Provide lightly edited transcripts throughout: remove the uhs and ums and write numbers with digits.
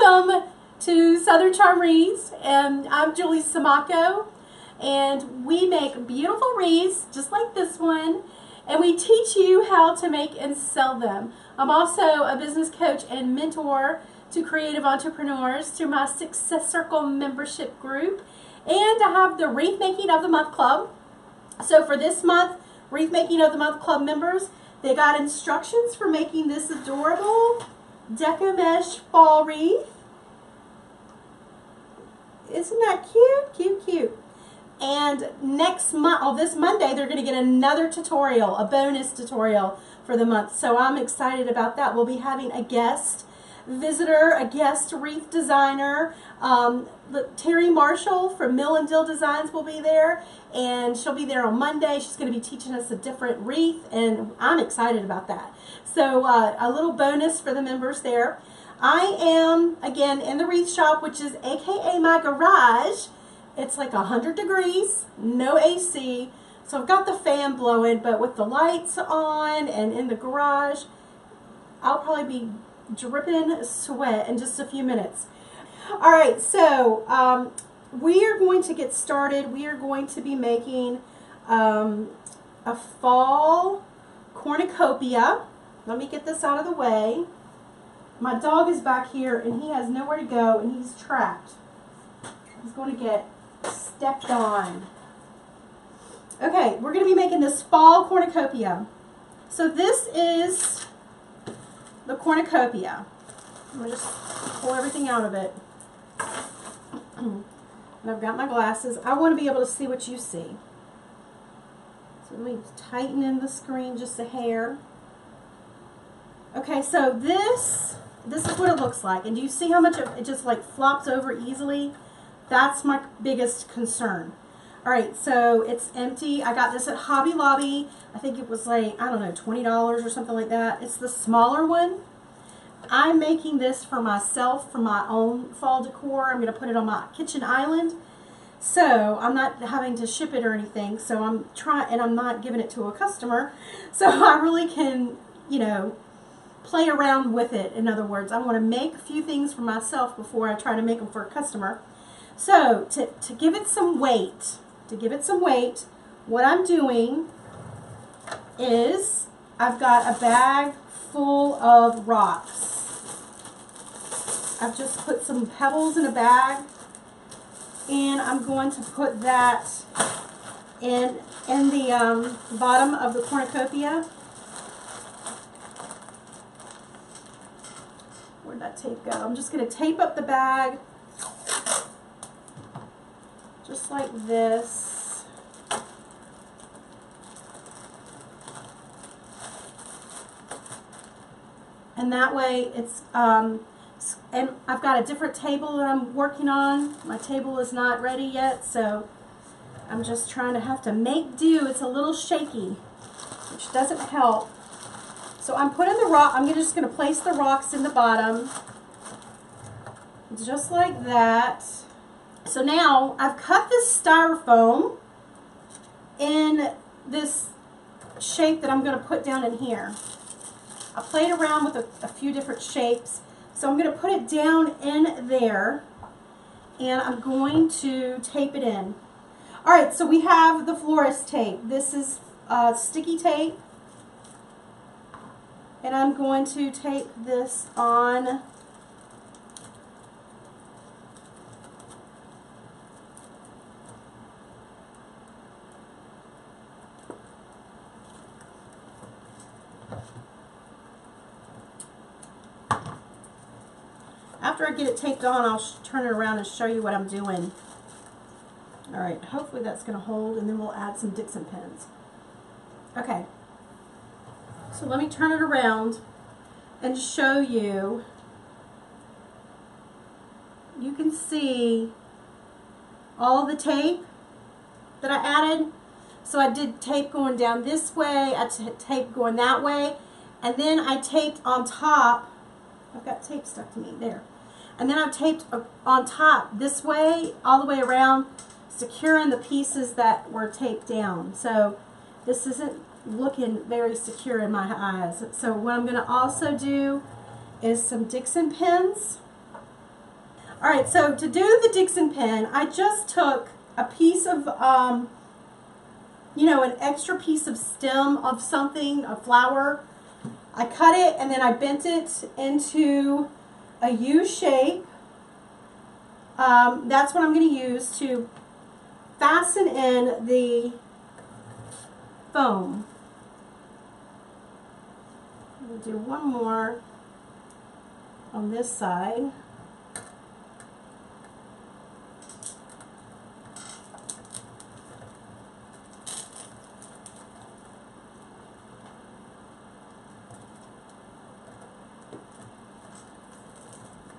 Welcome to Southern Charm Wreaths, and I'm Julie Samaco, and we make beautiful wreaths just like this one, and we teach you how to make and sell them. I'm also a business coach and mentor to creative entrepreneurs through my Success Circle membership group, and I have the Wreath Making of the Month Club. So for this month, Wreath Making of the Month Club members, they got instructions for making this adorable Deco Mesh fall wreath. Isn't that cute? Cute, cute. And next month, this Monday, they're going to get another tutorial, a bonus tutorial for the month. So I'm excited about that. We'll be having a guest visitor, a guest wreath designer. Terry Marshall from Mill and Dill Designs will be there, and she'll be there on Monday. She's going to be teaching us a different wreath, and I'm excited about that. So a little bonus for the members there. I am, again, in the wreath shop, which is AKA my garage. It's like 100 degrees, no AC, so I've got the fan blowing, but with the lights on and in the garage, I'll probably be dripping sweat in just a few minutes. All right, so we are going to get started. We are going to be making a fall cornucopia. Let me get this out of the way. My dog is back here, and he has nowhere to go, and he's trapped. He's going to get stepped on. Okay, we're going to be making this fall cornucopia. So this is the cornucopia. I'm going to just pull everything out of it. And I've got my glasses. I want to be able to see what you see. So let me tighten in the screen just a hair. Okay, so this is what it looks like. And do you see how much it just like flops over easily? That's my biggest concern. All right, so it's empty. I got this at Hobby Lobby. I think it was like, I don't know, $20 or something like that. It's the smaller one. I'm making this for myself, for my own fall decor. I'm going to put it on my kitchen island. So I'm not having to ship it or anything. So I'm trying, and I'm not giving it to a customer. So I really can, you know, play around with it. In other words, I want to make a few things for myself before I try to make them for a customer. So to give it some weight, what I'm doing is I've got a bag full of rocks. I've just put some pebbles in a bag, and I'm going to put that in the bottom of the cornucopia. Where'd that tape go? I'm just going to tape up the bag just like this. And that way it's, and I've got a different table that I'm working on. My table is not ready yet, so I'm just trying to have to make do. It's a little shaky, which doesn't help. So I'm putting the rock, I'm just going to place the rocks in the bottom, just like that. So now I've cut this styrofoam in this shape that I'm going to put down in here. I played around with a few different shapes. So I'm going to put it down in there, and I'm going to tape it in. All right, so we have the florist tape. This is sticky tape. And I'm going to tape this on. After I get it taped on, I'll turn it around and show you what I'm doing. All right, hopefully that's going to hold, and then we'll add some Dixon pins. Okay. So let me turn it around and show you. You can see all the tape that I added. So I did tape going down this way, I tape going that way, and then I taped on top. I've got tape stuck to me there. And then I've taped on top this way, all the way around, securing the pieces that were taped down. So this isn't looking very secure in my eyes. So what I'm going to also do is some Dixon pins. All right, so to do the Dixon pen, I just took a piece of, you know, an extra piece of stem of something, a flower. I cut it and then I bent it into a U shape. That's what I'm going to use to fasten in the foam. We'll do one more on this side.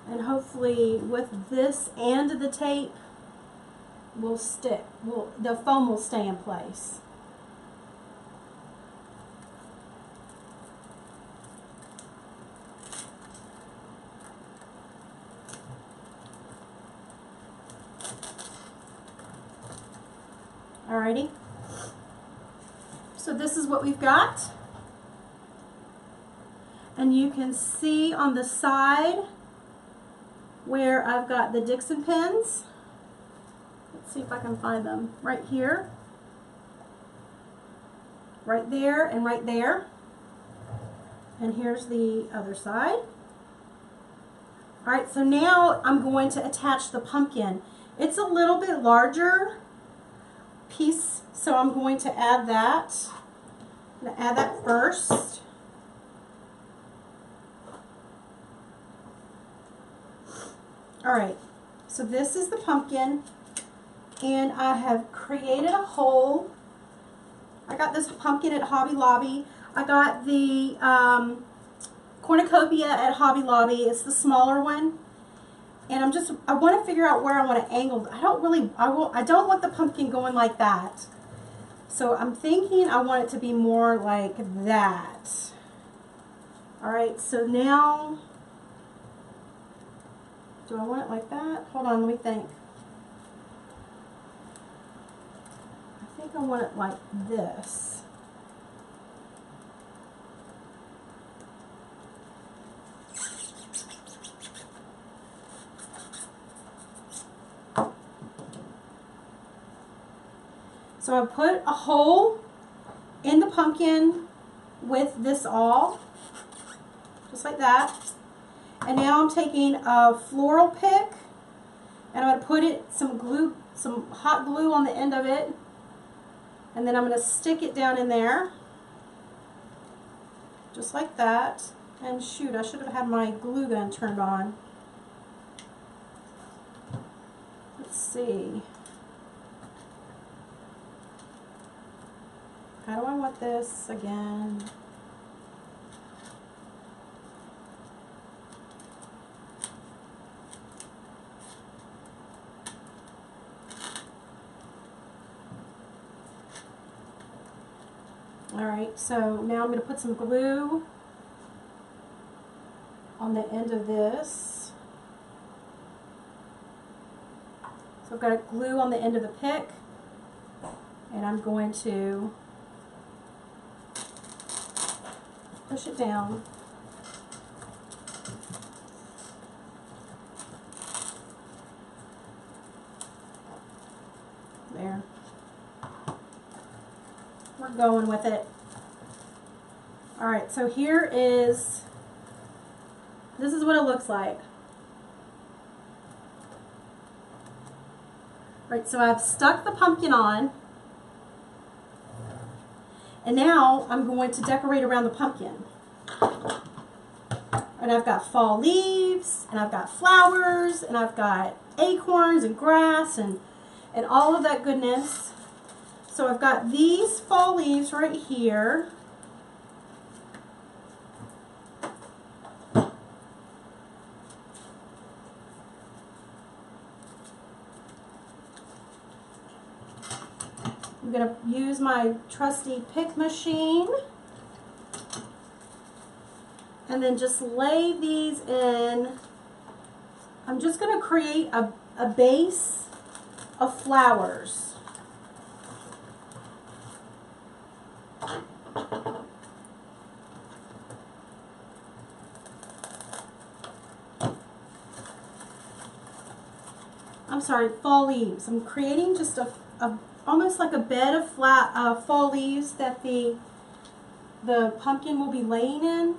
And hopefully with this and the tape will stick. The foam will stay in place. Alrighty. So this is what we've got. And you can see on the side where I've got the Dixon pens. Let's see if I can find them. Right here, right there, and right there. And here's the other side. All right, so now I'm going to attach the pumpkin. It's a little bit larger piece, so I'm going to add that. I'm going to add that first. Alright, so this is the pumpkin, and I have created a hole. I got this pumpkin at Hobby Lobby. I got the Cornucopia at Hobby Lobby. It's the smaller one. And I want to figure out where I want to angle. I don't want the pumpkin going like that. So I'm thinking I want it to be more like that. Alright, so now, do I want it like that? Hold on, let me think. I think I want it like this. So I put a hole in the pumpkin with this awl, just like that. And now I'm taking a floral pick and I'm going to put some hot glue on the end of it, and then I'm going to stick it down in there, just like that. And shoot, I should have had my glue gun turned on. Let's see. How do I want this again? Alright, so now I'm going to put some glue on the end of this. So I've got a glue on the end of the pick, and I'm going to push it down. There. We're going with it. Alright, so this is what it looks like. Right, so I've stuck the pumpkin on, and now I'm going to decorate around the pumpkin. And I've got fall leaves, and I've got flowers, and I've got acorns and grass and all of that goodness. So I've got these fall leaves right here. I'm going to use my trusty pick machine and then just lay these in. I'm just going to create a base of flowers. I'm sorry, fall leaves. I'm creating just a almost like a bed of flat fall leaves that the pumpkin will be laying in.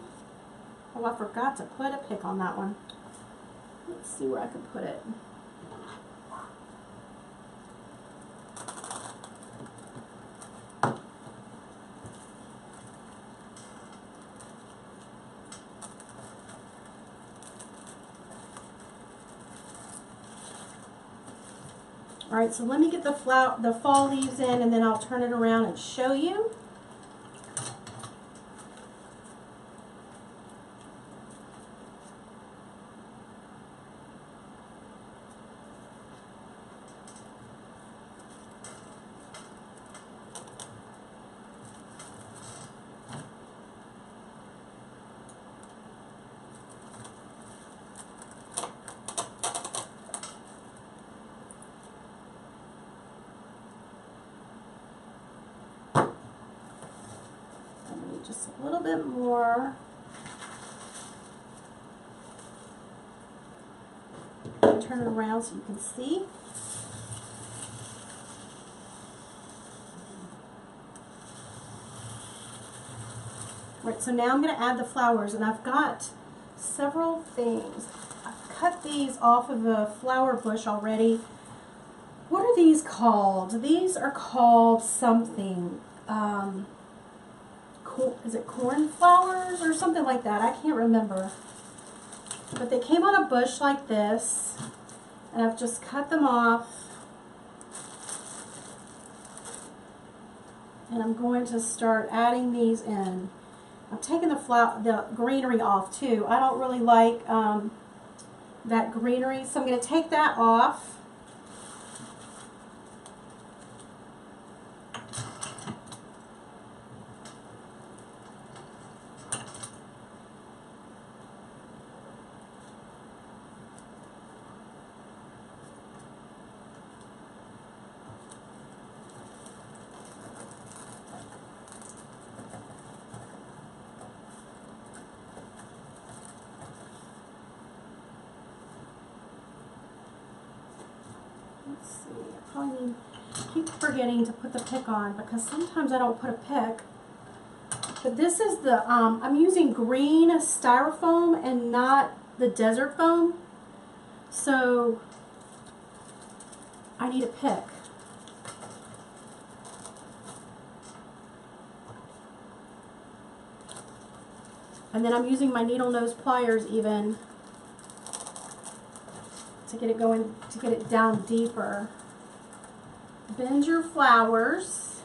Oh, I forgot to put a pick on that one. Let's see where I can put it. All right, so let me get the fall leaves in, and then I'll turn it around and show you. Just a little bit more. Turn it around so you can see. Right, so now I'm going to add the flowers, and I've got several things. I've cut these off of a flower bush already. What are these called? These are called something. Is it cornflowers or something like that? I can't remember. But they came on a bush like this, and I've just cut them off. And I'm going to start adding these in. I'm taking the greenery off too. I don't really like that greenery, so I'm going to take that off. Let's see, I probably keep forgetting to put the pick on because sometimes I don't put a pick. But this is the, I'm using green styrofoam and not the desert foam. So I need a pick. And then I'm using my needle nose pliers even to get it going, to get it down deeper. Bend your flowers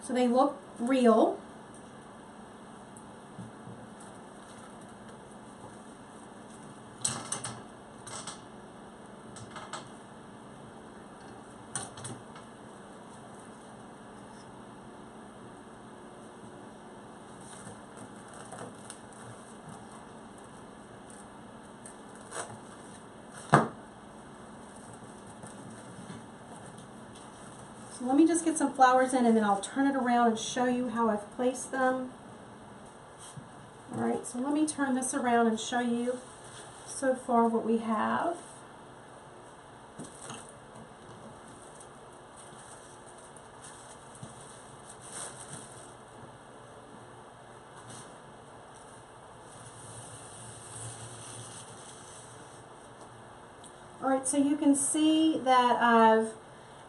so they look real. So let me just get some flowers in, and then I'll turn it around and show you how I've placed them. Alright, so let me turn this around and show you so far what we have. Alright, so you can see that I've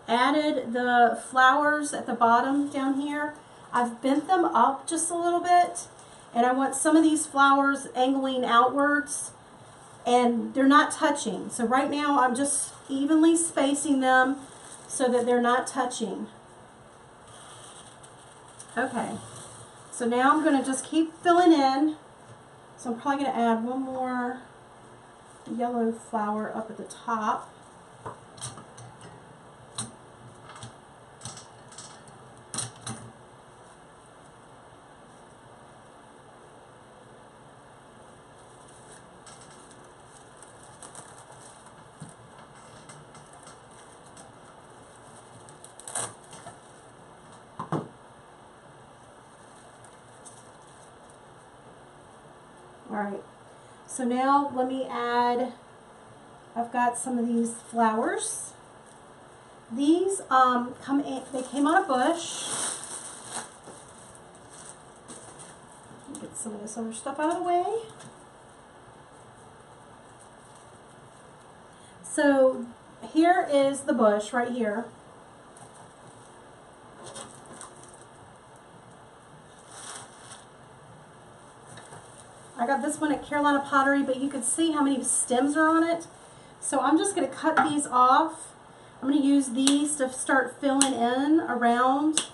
added the flowers at the bottom down here. I've bent them up just a little bit, and I want some of these flowers angling outwards, and they're not touching. So right now I'm just evenly spacing them so that they're not touching. Okay, so now I'm going to just keep filling in. So I'm probably going to add one more yellow flower up at the top. Alright, so now let me add I've got some of these flowers. These they came on a bush. Get some of this other stuff out of the way. So here is the bush right here. I got this one at Carolina Pottery, but you can see how many stems are on it. So I'm just going to cut these off. I'm going to use these to start filling in around,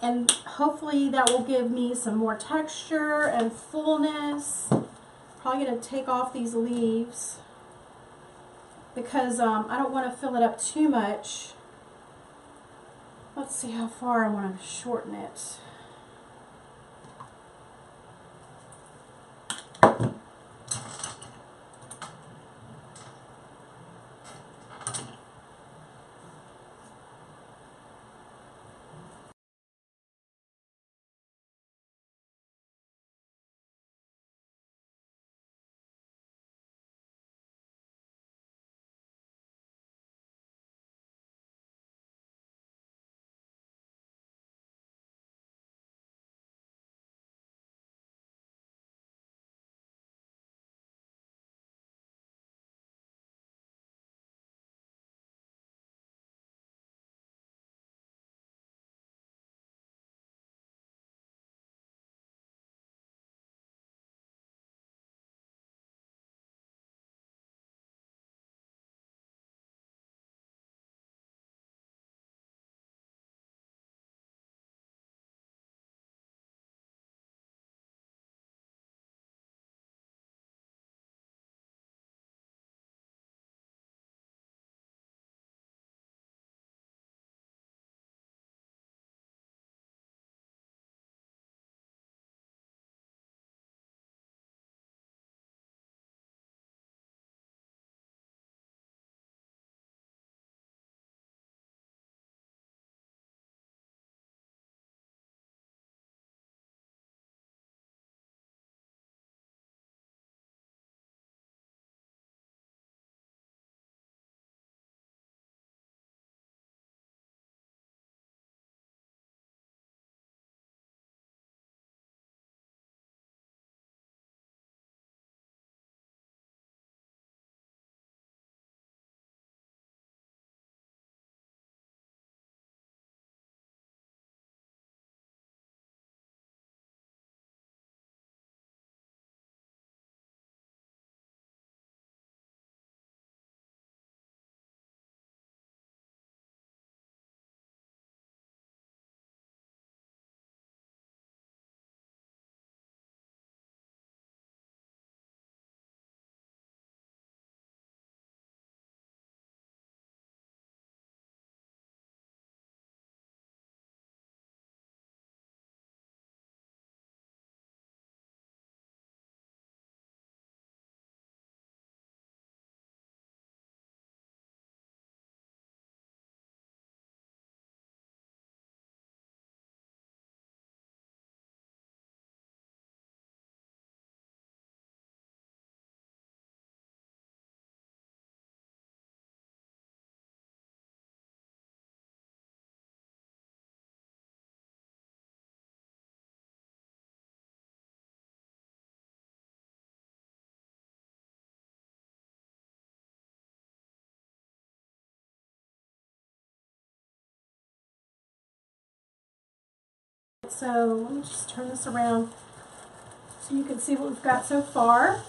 and hopefully that will give me some more texture and fullness. Probably going to take off these leaves because I don't want to fill it up too much. Let's see how far I want to shorten it. So let me just turn this around so you can see what we've got so far.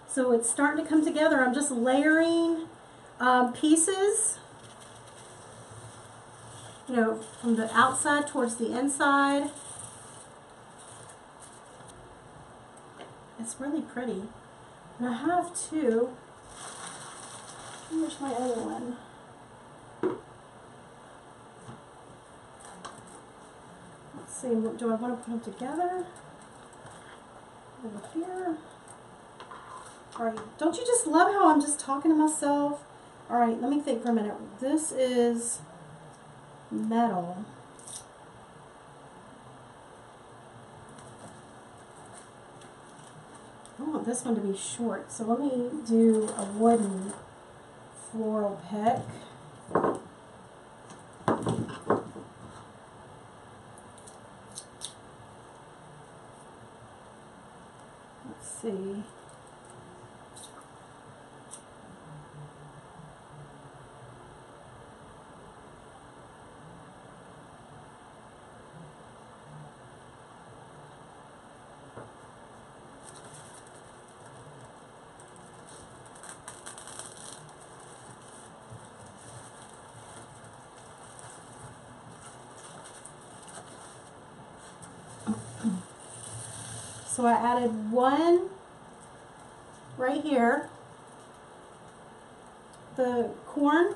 So it's starting to come together. I'm just layering pieces, you know, from the outside towards the inside. It's really pretty. And I have two. Where's my other one? Let's see, do I want to put them together? Over here. All right. Don't you just love how I'm just talking to myself? All right, let me think for a minute. This is metal. I want this one to be short, so let me do a wooden floral pick. Let's see. So I added one right here, the corn.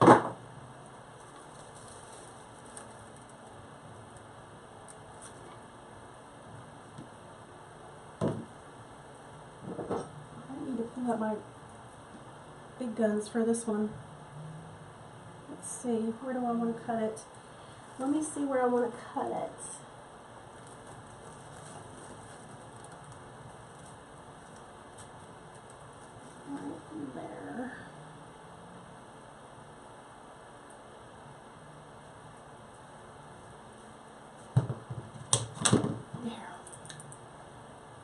I need to pull out my big guns for this one. Let's see, where do I want to cut it? Let me see where I want to cut it. Right there.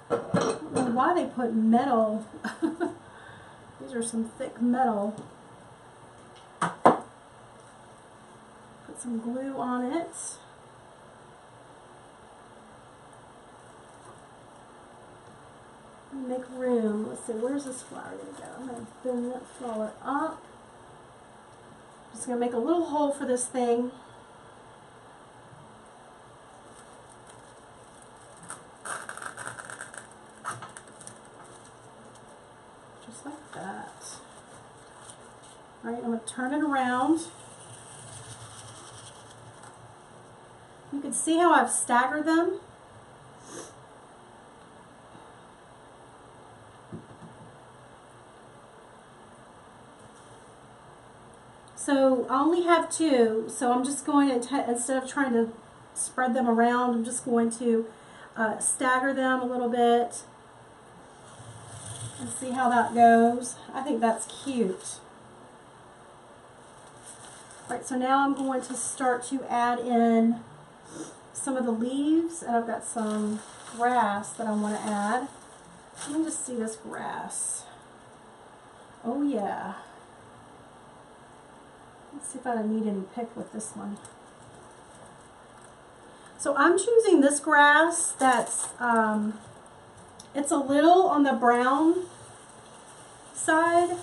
I don't know why they put metal. These are some thick metal. Put some glue on it. Make room. Let's see, where's this flower going to go? I'm going to bend that flower up. Just going to make a little hole for this thing. Just like that. All right, I'm going to turn it around. You can see how I've staggered them. So I only have two, so I'm just going to, instead of trying to spread them around, I'm just going to stagger them a little bit and see how that goes. I think that's cute. All right, so now I'm going to start to add in some of the leaves, and I've got some grass that I want to add. Let me just see this grass. Oh yeah. Let's see if I need any pick with this one. So I'm choosing this grass that's, it's a little on the brown side.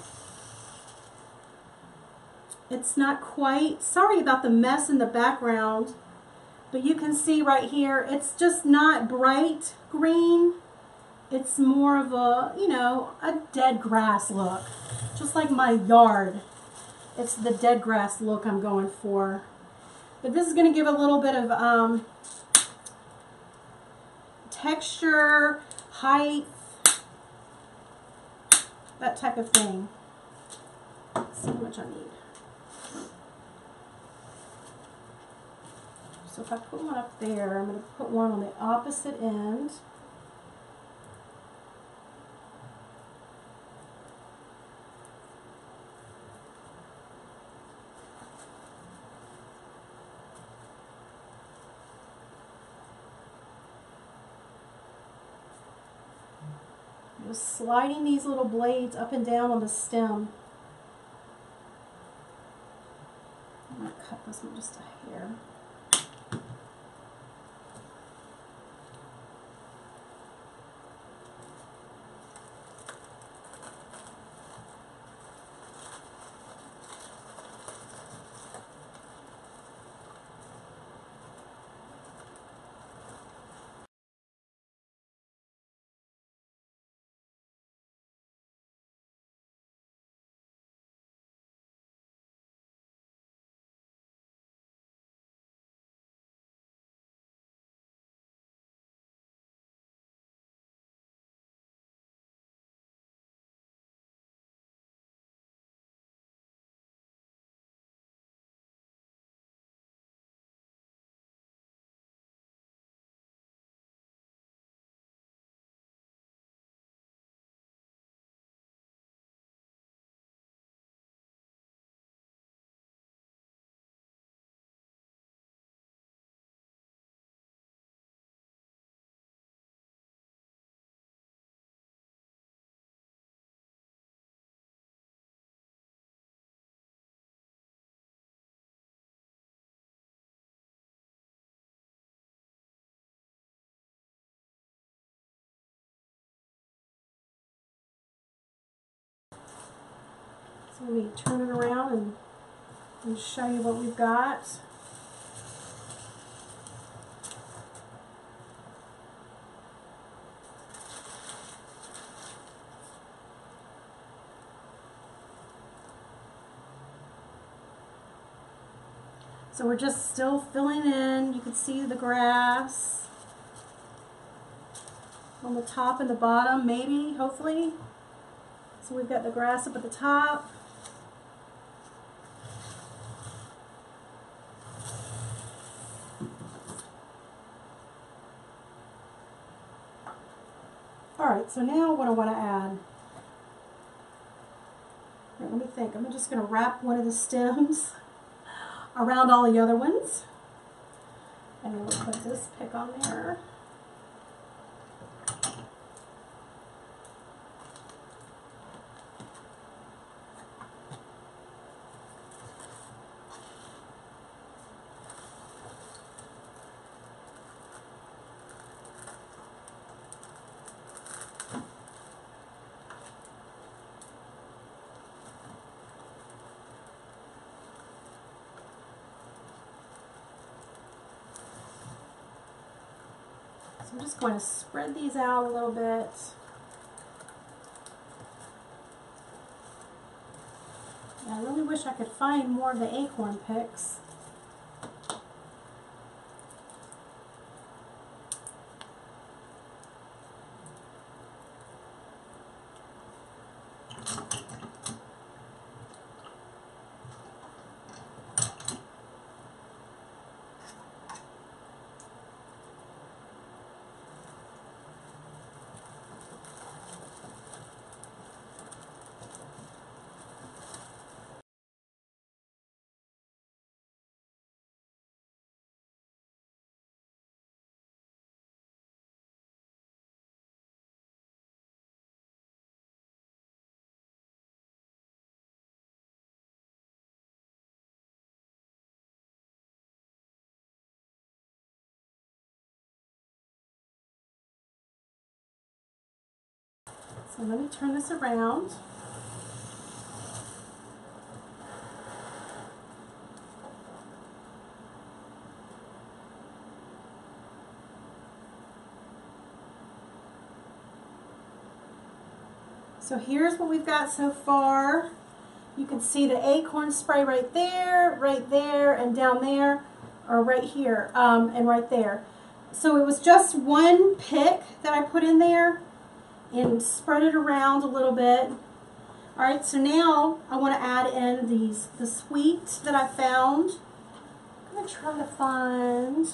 It's not quite, sorry about the mess in the background, but you can see right here, it's just not bright green. It's more of a, you know, a dead grass look, just like my yard. It's the dead grass look I'm going for. But this is going to give a little bit of texture, height, that type of thing. Let's see how much I need. So if I put one up there, I'm going to put one on the opposite end. Just sliding these little blades up and down on the stem. I'm going to cut this one just a hair. So let me turn it around and show you what we've got. So we're just still filling in. You can see the grass on the top and the bottom, maybe, hopefully. So we've got the grass up at the top. Alright, so now what I want to add. Right, let me think. I'm just going to wrap one of the stems around all the other ones. And then we'll put this pick on there. So I'm just going to spread these out a little bit. I really wish I could find more of the acorn picks. So let me turn this around. So here's what we've got so far. You can see the acorn spray right there, and down there, or right here, and right there. So it was just one pick that I put in there and spread it around a little bit. Alright, so now I want to add in the sweet that I found. I'm going to try to find,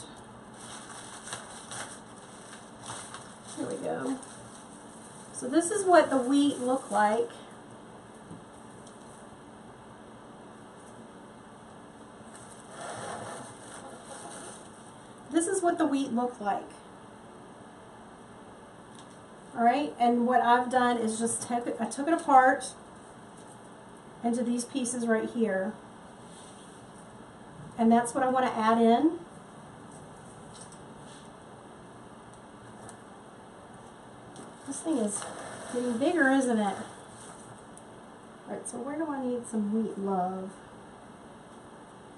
here we go. So this is what the wheat looked like. This is what the wheat looked like. Alright, and what I've done is just I took it apart into these pieces right here. And that's what I want to add in. This thing is getting bigger, isn't it? Alright, so where do I need some wheat love?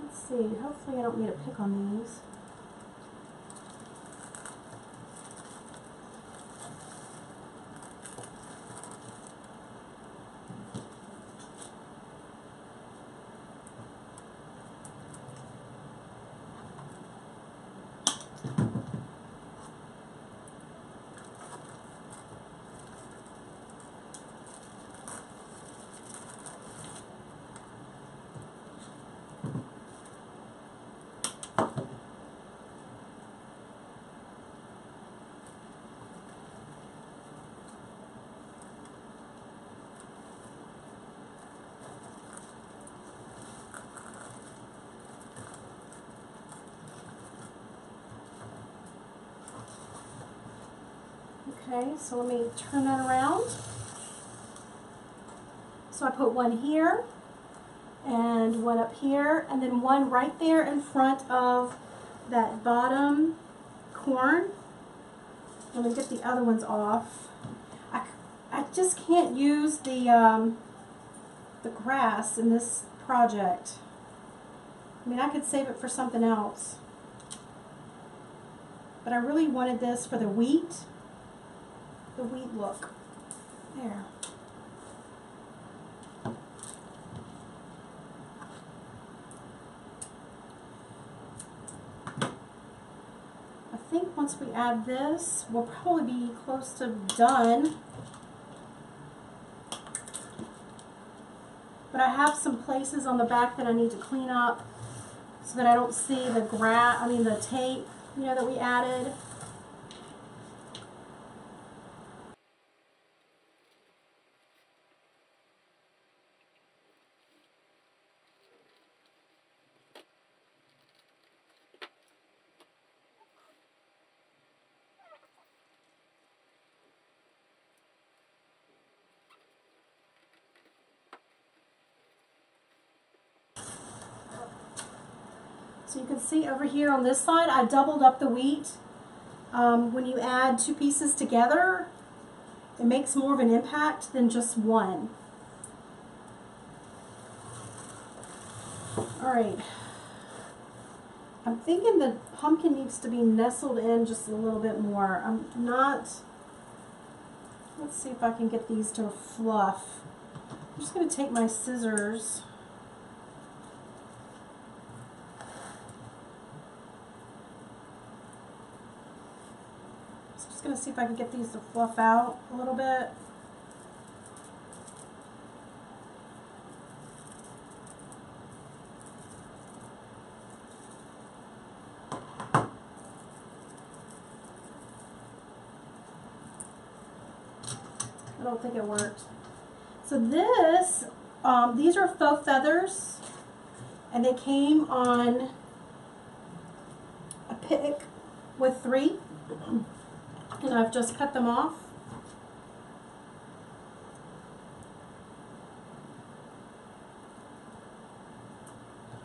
Let's see, hopefully I don't need a pick on these. Okay, so let me turn that around. So I put one here, and one up here, and then one right there in front of that bottom corn. Let me get the other ones off. I just can't use the the grass in this project. I mean, I could save it for something else, but I really wanted this for the wheat look. There. I think once we add this, we'll probably be close to done. But I have some places on the back that I need to clean up so that I don't see the the tape, you know, that we added. So you can see over here on this side, I doubled up the wheat. When you add two pieces together, it makes more of an impact than just one. All right. I'm thinking the pumpkin needs to be nestled in just a little bit more. I'm not, let's see if I can get these to fluff. I'm just going to take my scissors. Just going to see if I can get these to fluff out a little bit. I don't think it worked. So this, these are faux feathers, and they came on a pick with 3. And I've just cut them off.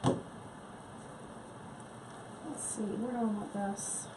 Let's see, where do I want this?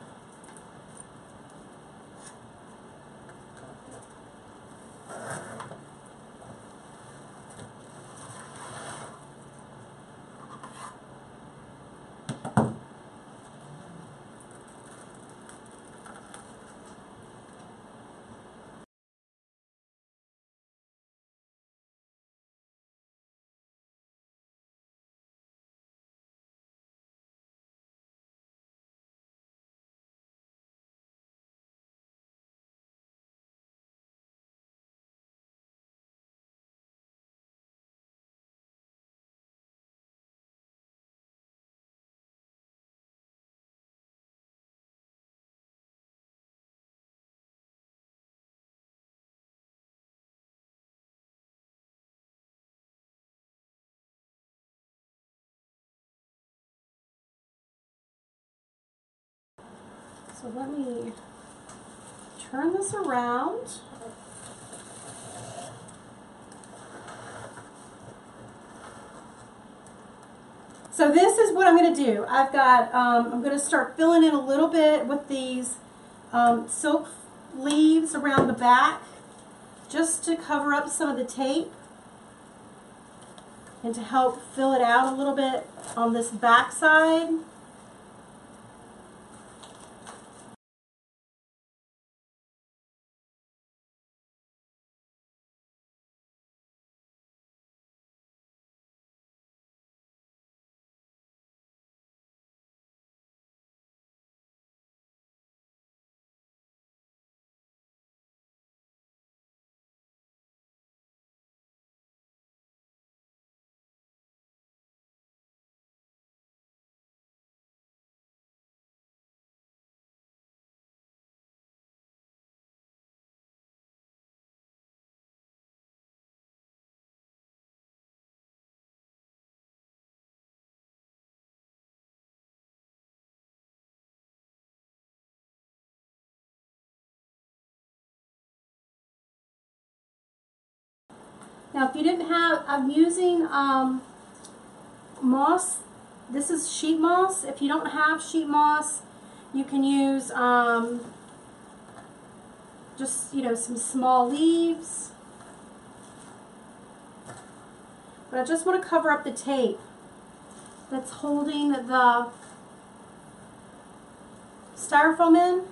So let me turn this around. So this is what I'm going to do. I've got, I'm going to start filling in a little bit with these silk leaves around the back, just to cover up some of the tape and to help fill it out a little bit on this back side. Now, if you didn't have, I'm using moss. This is sheet moss. If you don't have sheet moss, you can use just, you know, some small leaves. But I just want to cover up the tape that's holding the styrofoam in.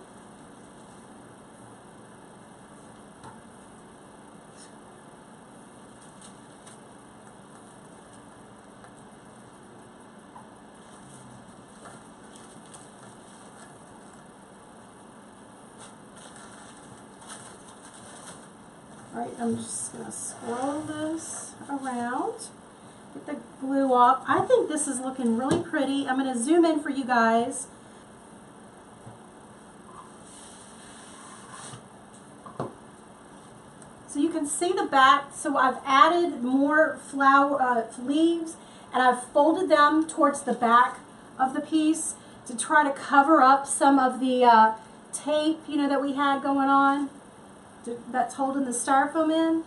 Alright, I'm just going to swirl this around, get the glue off. I think this is looking really pretty. I'm going to zoom in for you guys. So you can see the back. So I've added more leaves, and I've folded them towards the back of the piece to try to cover up some of the tape, you know, that we had going on. That's holding the styrofoam in.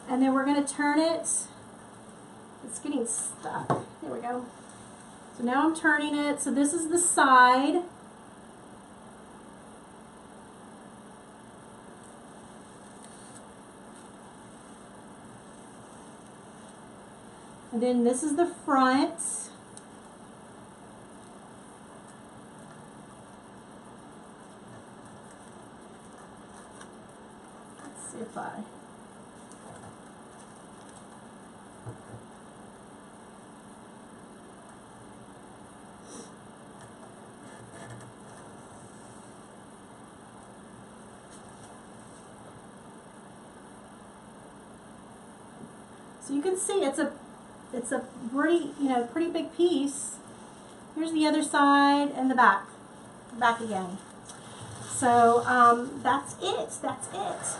And then we're going to turn it. It's getting stuck. There we go. So now I'm turning it. So this is the side. And then this is the front. If I so you can see it's a pretty, you know, pretty big piece. Here's the other side and the back again. So that's it. That's it.